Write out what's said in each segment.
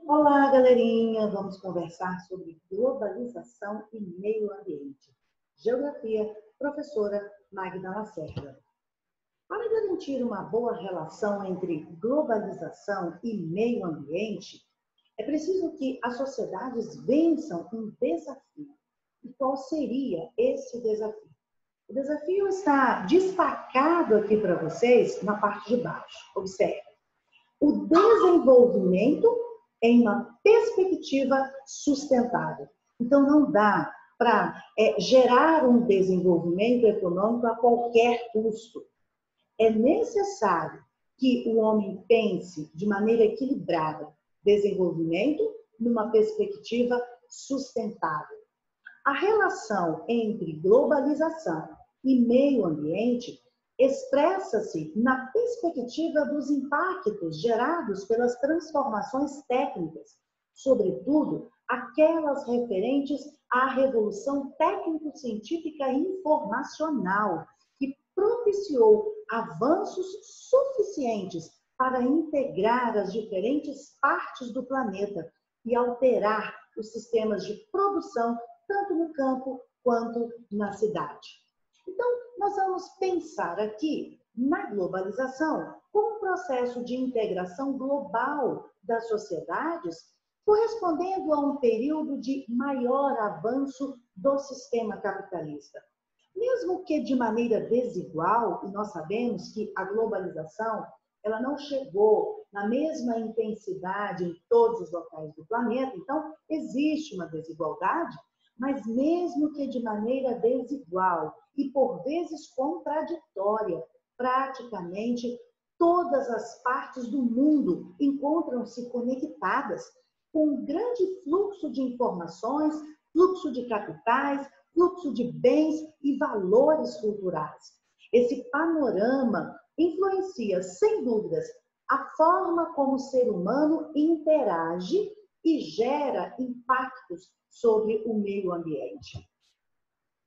Olá, galerinha! Vamos conversar sobre globalização e meio ambiente. Geografia, professora Magda Lacerda. Para garantir uma boa relação entre globalização e meio ambiente, é preciso que as sociedades vençam um desafio. E qual seria esse desafio? O desafio está destacado aqui para vocês na parte de baixo. Observe. O desenvolvimento em uma perspectiva sustentável. Então, não dá para gerar um desenvolvimento econômico a qualquer custo. É necessário que o homem pense de maneira equilibrada desenvolvimento numa perspectiva sustentável. A relação entre globalização e meio ambiente expressa-se na perspectiva dos impactos gerados pelas transformações técnicas, sobretudo aquelas referentes à revolução técnico-científica e informacional, que propiciou avanços suficientes para integrar as diferentes partes do planeta e alterar os sistemas de produção, tanto no campo quanto na cidade. Então, nós vamos pensar aqui na globalização como um processo de integração global das sociedades, correspondendo a um período de maior avanço do sistema capitalista. Mesmo que de maneira desigual, e nós sabemos que a globalização ela não chegou na mesma intensidade em todos os locais do planeta, então existe uma desigualdade, mas mesmo que de maneira desigual e por vezes contraditória, praticamente todas as partes do mundo encontram-se conectadas com um grande fluxo de informações, fluxo de capitais, fluxo de bens e valores culturais. Esse panorama influencia, sem dúvidas, a forma como o ser humano interage e gera impactos sobre o meio ambiente.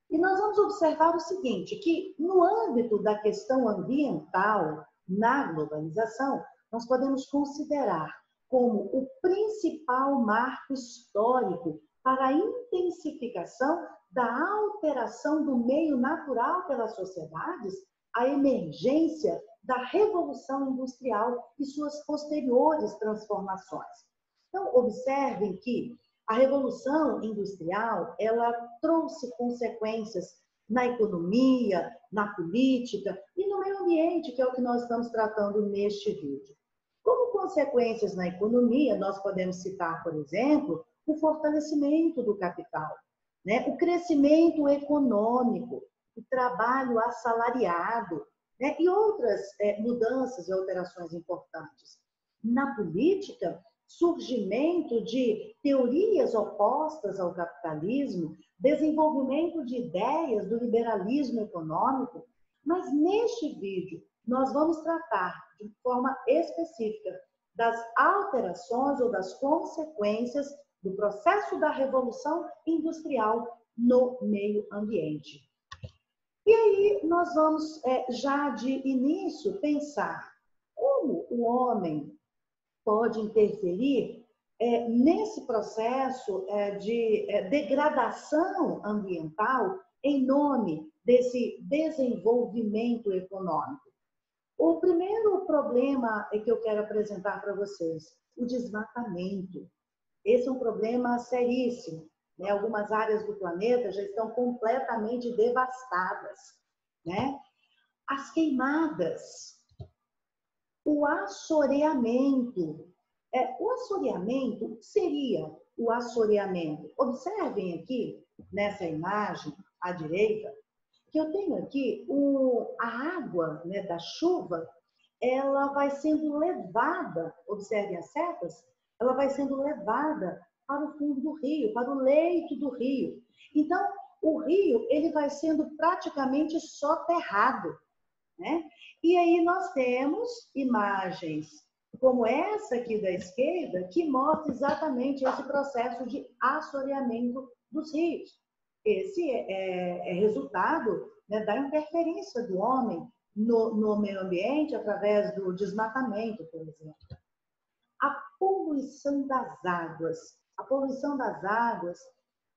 E nós vamos observar o seguinte, que no âmbito da questão ambiental, na globalização, nós podemos considerar como o principal marco histórico para a intensificação da alteração do meio natural pelas sociedades, a emergência da Revolução Industrial e suas posteriores transformações. Então, observem que a Revolução Industrial, ela trouxe consequências na economia, na política e no meio ambiente, que é o que nós estamos tratando neste vídeo. Como consequências na economia, nós podemos citar, por exemplo, o fortalecimento do capital, né? O crescimento econômico, o trabalho assalariado, né? E outras mudanças e alterações importantes. Na política, surgimento de teorias opostas ao capitalismo, desenvolvimento de ideias do liberalismo econômico, mas neste vídeo nós vamos tratar de forma específica das alterações ou das consequências do processo da Revolução Industrial no meio ambiente. E aí nós vamos já de início pensar como o homem pode interferir nesse processo de degradação ambiental em nome desse desenvolvimento econômico. O primeiro problema que eu quero apresentar para vocês, o desmatamento. Esse é um problema seríssimo, né? Algumas áreas do planeta já estão completamente devastadas, né? As queimadas, o assoreamento. O assoreamento seria o assoreamento. Observem aqui, nessa imagem à direita, que eu tenho aqui a água, né, da chuva, ela vai sendo levada, observem as setas, ela vai sendo levada para o fundo do rio, para o leito do rio. Então, o rio ele vai sendo praticamente soterrado, né? E aí nós temos imagens como essa aqui da esquerda, que mostra exatamente esse processo de assoreamento dos rios. Esse é resultado, né, da interferência do homem no meio ambiente através do desmatamento, por exemplo. A poluição das águas. A poluição das águas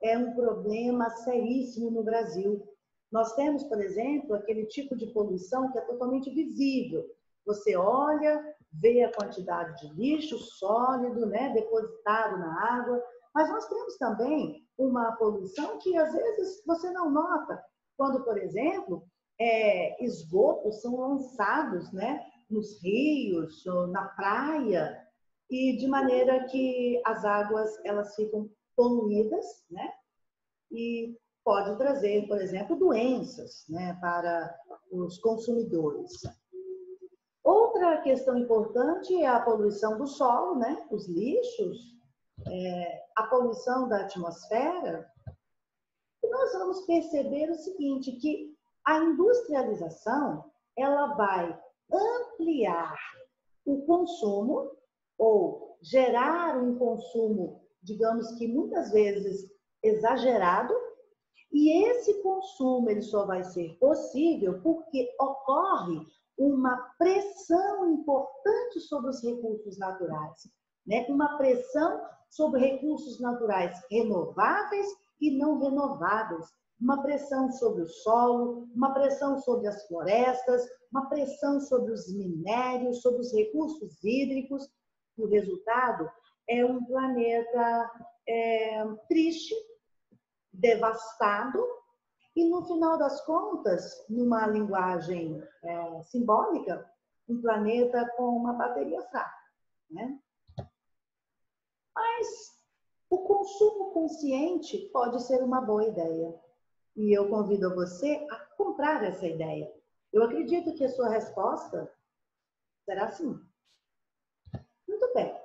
é um problema seríssimo no Brasil. Nós temos, por exemplo, aquele tipo de poluição que é totalmente visível. Você olha, vê a quantidade de lixo sólido, né, depositado na água, mas nós temos também uma poluição que às vezes você não nota. Quando, por exemplo, esgotos são lançados, né, nos rios, ou na praia, e de maneira que as águas elas ficam poluídas, né, e pode trazer, por exemplo, doenças, né, para os consumidores. Outra questão importante é a poluição do solo, né, os lixos, a poluição da atmosfera. E nós vamos perceber o seguinte, que a industrialização ela vai ampliar o consumo ou gerar um consumo, digamos que muitas vezes exagerado, e esse consumo ele só vai ser possível porque ocorre uma pressão importante sobre os recursos naturais, né? Uma pressão sobre recursos naturais renováveis e não renováveis, uma pressão sobre o solo, uma pressão sobre as florestas, uma pressão sobre os minérios, sobre os recursos hídricos. O resultado é um planeta triste, devastado, e no final das contas, numa linguagem simbólica, um planeta com uma bateria fraca, né? Mas o consumo consciente pode ser uma boa ideia. E eu convido você a comprar essa ideia. Eu acredito que a sua resposta será sim. Muito bem.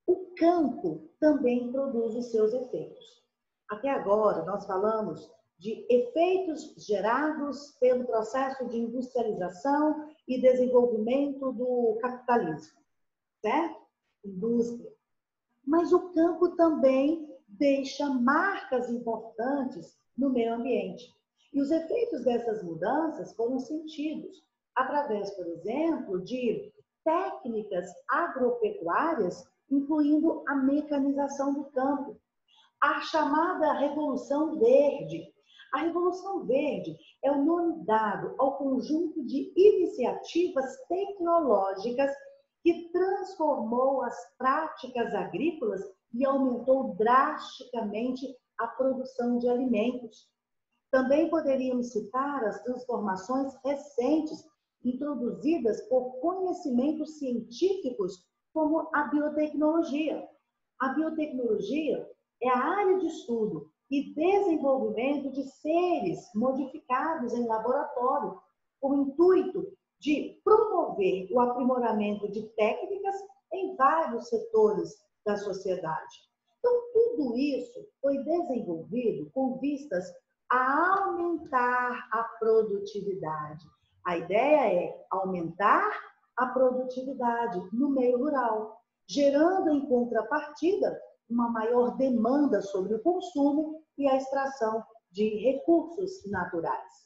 O campo também produz os seus efeitos. Até agora, nós falamos de efeitos gerados pelo processo de industrialização e desenvolvimento do capitalismo, certo? Indústria. Mas o campo também deixa marcas importantes no meio ambiente. E os efeitos dessas mudanças foram sentidos através, por exemplo, de técnicas agropecuárias, incluindo a mecanização do campo, a chamada Revolução Verde. A Revolução Verde é o nome dado ao conjunto de iniciativas tecnológicas que transformou as práticas agrícolas e aumentou drasticamente a produção de alimentos. Também poderíamos citar as transformações recentes introduzidas por conhecimentos científicos como a biotecnologia. A biotecnologia é a área de estudo e desenvolvimento de seres modificados em laboratório, com o intuito de promover o aprimoramento de técnicas em vários setores da sociedade. Então, tudo isso foi desenvolvido com vistas a aumentar a produtividade. A ideia é aumentar a produtividade no meio rural, gerando em contrapartida uma maior demanda sobre o consumo e a extração de recursos naturais.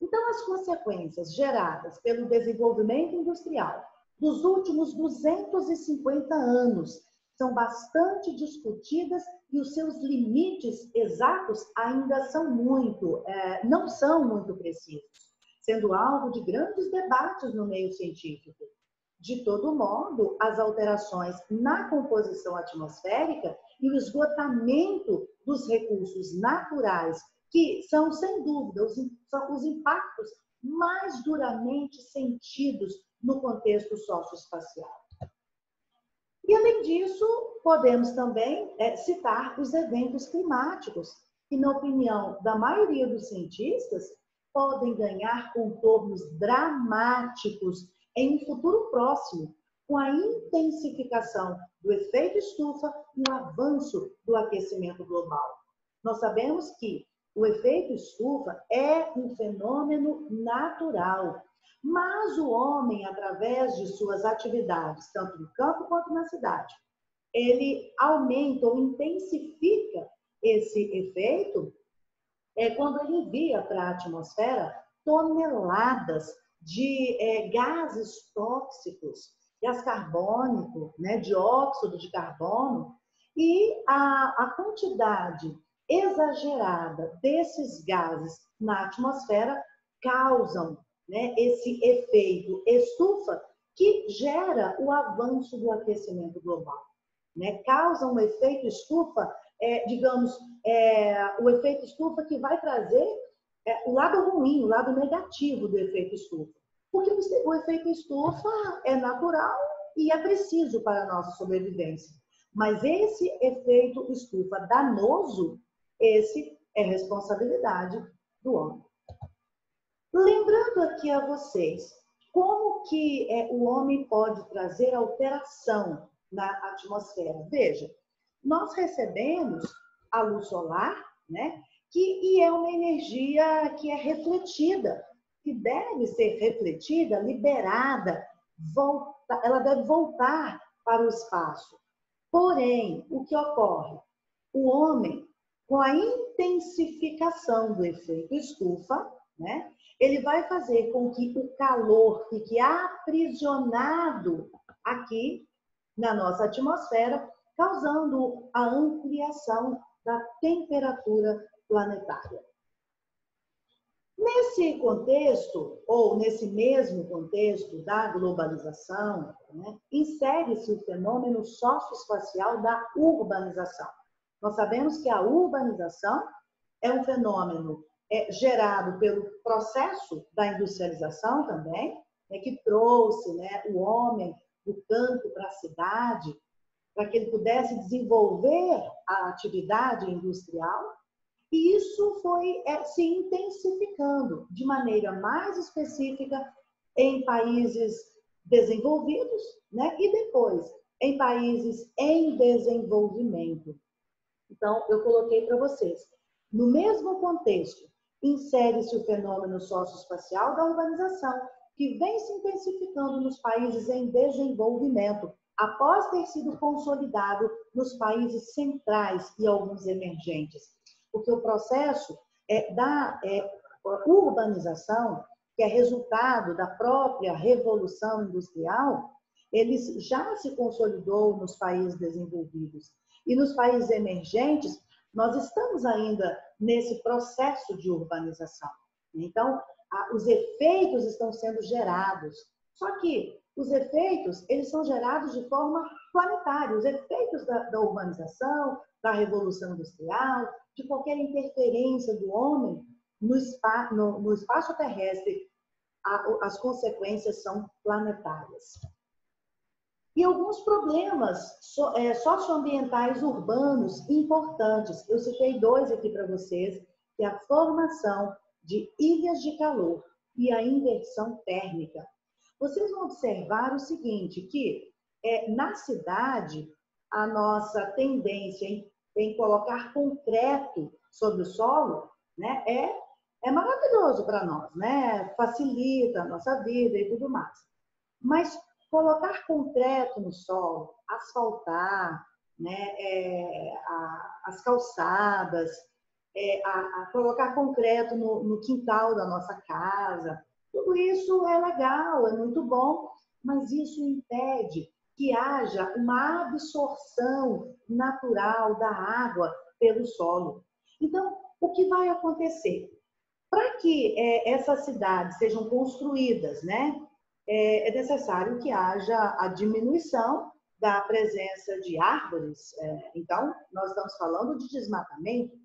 Então, as consequências geradas pelo desenvolvimento industrial dos últimos 250 anos são bastante discutidas e os seus limites exatos ainda não são muito precisos, sendo alvo de grandes debates no meio científico. De todo modo, as alterações na composição atmosférica e o esgotamento dos recursos naturais, que são, sem dúvida, os impactos mais duramente sentidos no contexto socioespacial. E, além disso, podemos também citar os eventos climáticos, que, na opinião da maioria dos cientistas, podem ganhar contornos dramáticos em um futuro próximo, com a intensificação do efeito estufa e o avanço do aquecimento global. Nós sabemos que o efeito estufa é um fenômeno natural, mas o homem, através de suas atividades, tanto no campo quanto na cidade, ele aumenta ou intensifica esse efeito quando ele envia para a atmosfera toneladas de gases tóxicos gás carbônico, né, dióxido de carbono, e a quantidade exagerada desses gases na atmosfera causam, né, esse efeito estufa que gera o avanço do aquecimento global, né? Causa um efeito estufa, digamos, o efeito estufa que vai trazer o lado ruim, o lado negativo do efeito estufa. Porque o efeito estufa é natural e é preciso para a nossa sobrevivência. Mas esse efeito estufa danoso, esse é responsabilidade do homem. Lembrando aqui a vocês, como que o homem pode trazer alteração na atmosfera? Veja, nós recebemos a luz solar, né? E é uma energia que é refletida, que deve ser refletida, liberada, ela deve voltar para o espaço. Porém, o que ocorre? O homem, com a intensificação do efeito estufa, né, ele vai fazer com que o calor fique aprisionado aqui na nossa atmosfera, causando a ampliação da temperatura planetária. Nesse contexto, ou nesse mesmo contexto da globalização, né, insere-se o fenômeno socioespacial da urbanização. Nós sabemos que a urbanização é um fenômeno gerado pelo processo da industrialização também, né, que trouxe, né, o homem do campo para a cidade, para que ele pudesse desenvolver a atividade industrial. E isso foi se intensificando de maneira mais específica em países desenvolvidos, né? E depois em países em desenvolvimento. Então, eu coloquei para vocês. No mesmo contexto, insere-se o fenômeno socioespacial da urbanização, que vem se intensificando nos países em desenvolvimento, após ter sido consolidado nos países centrais e alguns emergentes. Porque o processo da urbanização, que é resultado da própria revolução industrial, ele já se consolidou nos países desenvolvidos. E nos países emergentes, nós estamos ainda nesse processo de urbanização. Então, os efeitos estão sendo gerados. Só que os efeitos, eles são gerados de forma planetária. Os efeitos da urbanização, da revolução industrial, de qualquer interferência do homem no espaço terrestre, as consequências são planetárias. E alguns problemas socioambientais urbanos importantes. Eu citei 2 aqui para vocês, que é a formação de ilhas de calor e a inversão térmica. Vocês vão observar o seguinte, que na cidade, a nossa tendência em colocar concreto sobre o solo, né, é maravilhoso para nós, né? Facilita a nossa vida e tudo mais. Mas colocar concreto no solo, asfaltar, né, as calçadas, colocar concreto no quintal da nossa casa, tudo isso é legal, é muito bom, mas isso impede que haja uma absorção natural da água pelo solo. Então, o que vai acontecer? Para que essas cidades sejam construídas, né, é necessário que haja a diminuição da presença de árvores. Então, nós estamos falando de desmatamento.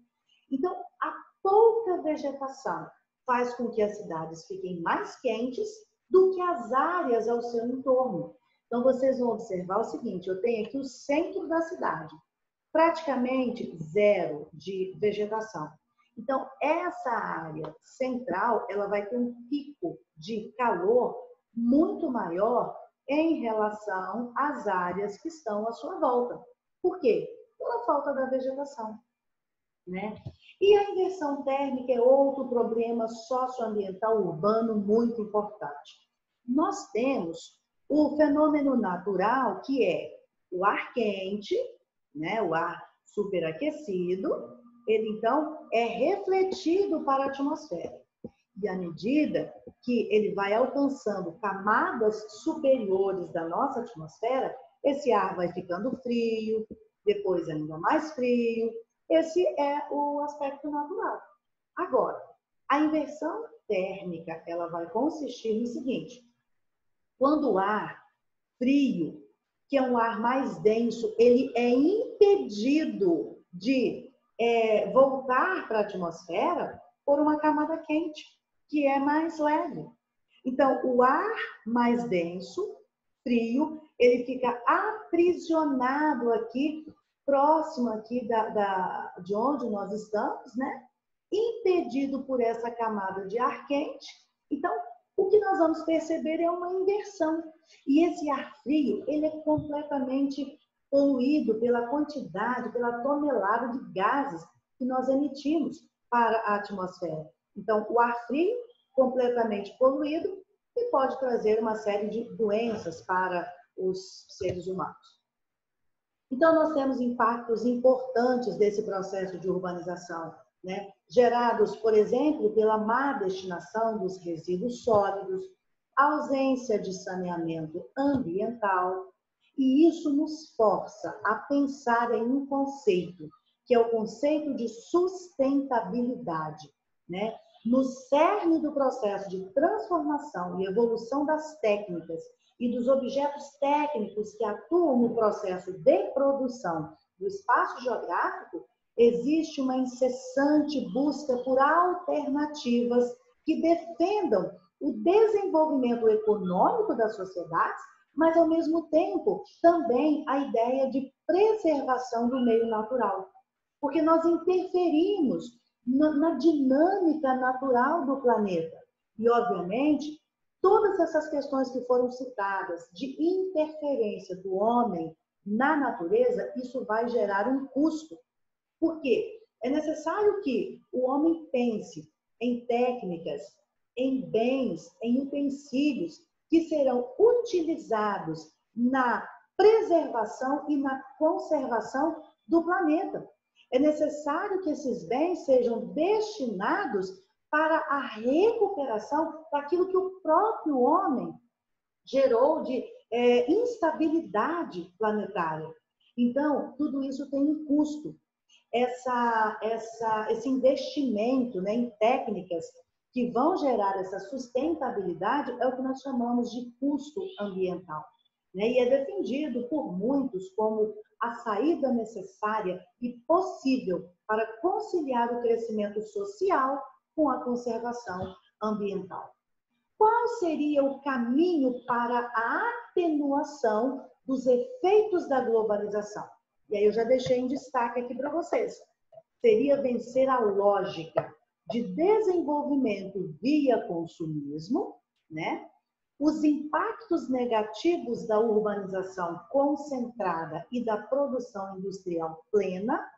Então, a pouca vegetação faz com que as cidades fiquem mais quentes do que as áreas ao seu entorno. Então, vocês vão observar o seguinte, eu tenho aqui o centro da cidade, praticamente zero de vegetação. Então, essa área central, ela vai ter um pico de calor muito maior em relação às áreas que estão à sua volta. Por quê? Pela falta da vegetação, né? E a inversão térmica é outro problema socioambiental urbano muito importante. Nós temos o fenômeno natural, que é o ar quente, né? O ar superaquecido, ele então é refletido para a atmosfera. E à medida que ele vai alcançando camadas superiores da nossa atmosfera, esse ar vai ficando frio, depois ainda mais frio. Esse é o aspecto natural. Agora, a inversão térmica, ela vai consistir no seguinte: quando o ar frio, que é um ar mais denso, ele é impedido de voltar para a atmosfera por uma camada quente, que é mais leve. Então, o ar mais denso, frio, ele fica aprisionado aqui, próximo aqui de onde nós estamos, né? Impedido por essa camada de ar quente. Então, o que nós vamos perceber é uma inversão. E esse ar frio, ele é completamente poluído pela quantidade, pela tonelada de gases que nós emitimos para a atmosfera. Então, o ar frio, completamente poluído, e pode trazer uma série de doenças para os seres humanos. Então, nós temos impactos importantes desse processo de urbanização, né? Gerados, por exemplo, pela má destinação dos resíduos sólidos, ausência de saneamento ambiental, e isso nos força a pensar em um conceito, que é o conceito de sustentabilidade, né? No cerne do processo de transformação e evolução das técnicas e dos objetos técnicos que atuam no processo de produção do espaço geográfico, existe uma incessante busca por alternativas que defendam o desenvolvimento econômico das sociedades, mas, ao mesmo tempo, também a ideia de preservação do meio natural. Porque nós interferimos na dinâmica natural do planeta. E, obviamente, todas essas questões que foram citadas de interferência do homem na natureza, isso vai gerar um custo. Por quê? É necessário que o homem pense em técnicas, em bens, em utensílios que serão utilizados na preservação e na conservação do planeta. É necessário que esses bens sejam destinados para a recuperação daquilo que o próprio homem gerou de instabilidade planetária. Então, tudo isso tem um custo. Esse investimento, né, em técnicas que vão gerar essa sustentabilidade é o que nós chamamos de custo ambiental, né? E é defendido por muitos como a saída necessária e possível para conciliar o crescimento social com a conservação ambiental. Qual seria o caminho para a atenuação dos efeitos da globalização? E aí eu já deixei em destaque aqui para vocês. Seria vencer a lógica de desenvolvimento via consumismo, né? Os impactos negativos da urbanização concentrada e da produção industrial plena,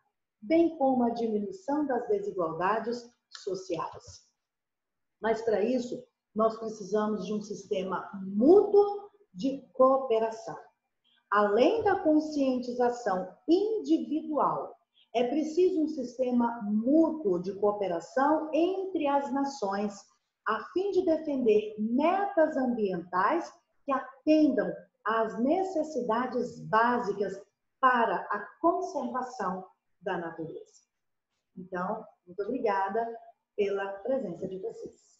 bem como a diminuição das desigualdades sociais. Mas, para isso, nós precisamos de um sistema mútuo de cooperação. Além da conscientização individual, é preciso um sistema mútuo de cooperação entre as nações, a fim de defender metas ambientais que atendam às necessidades básicas para a conservação da natureza. Então, muito obrigada pela presença de vocês.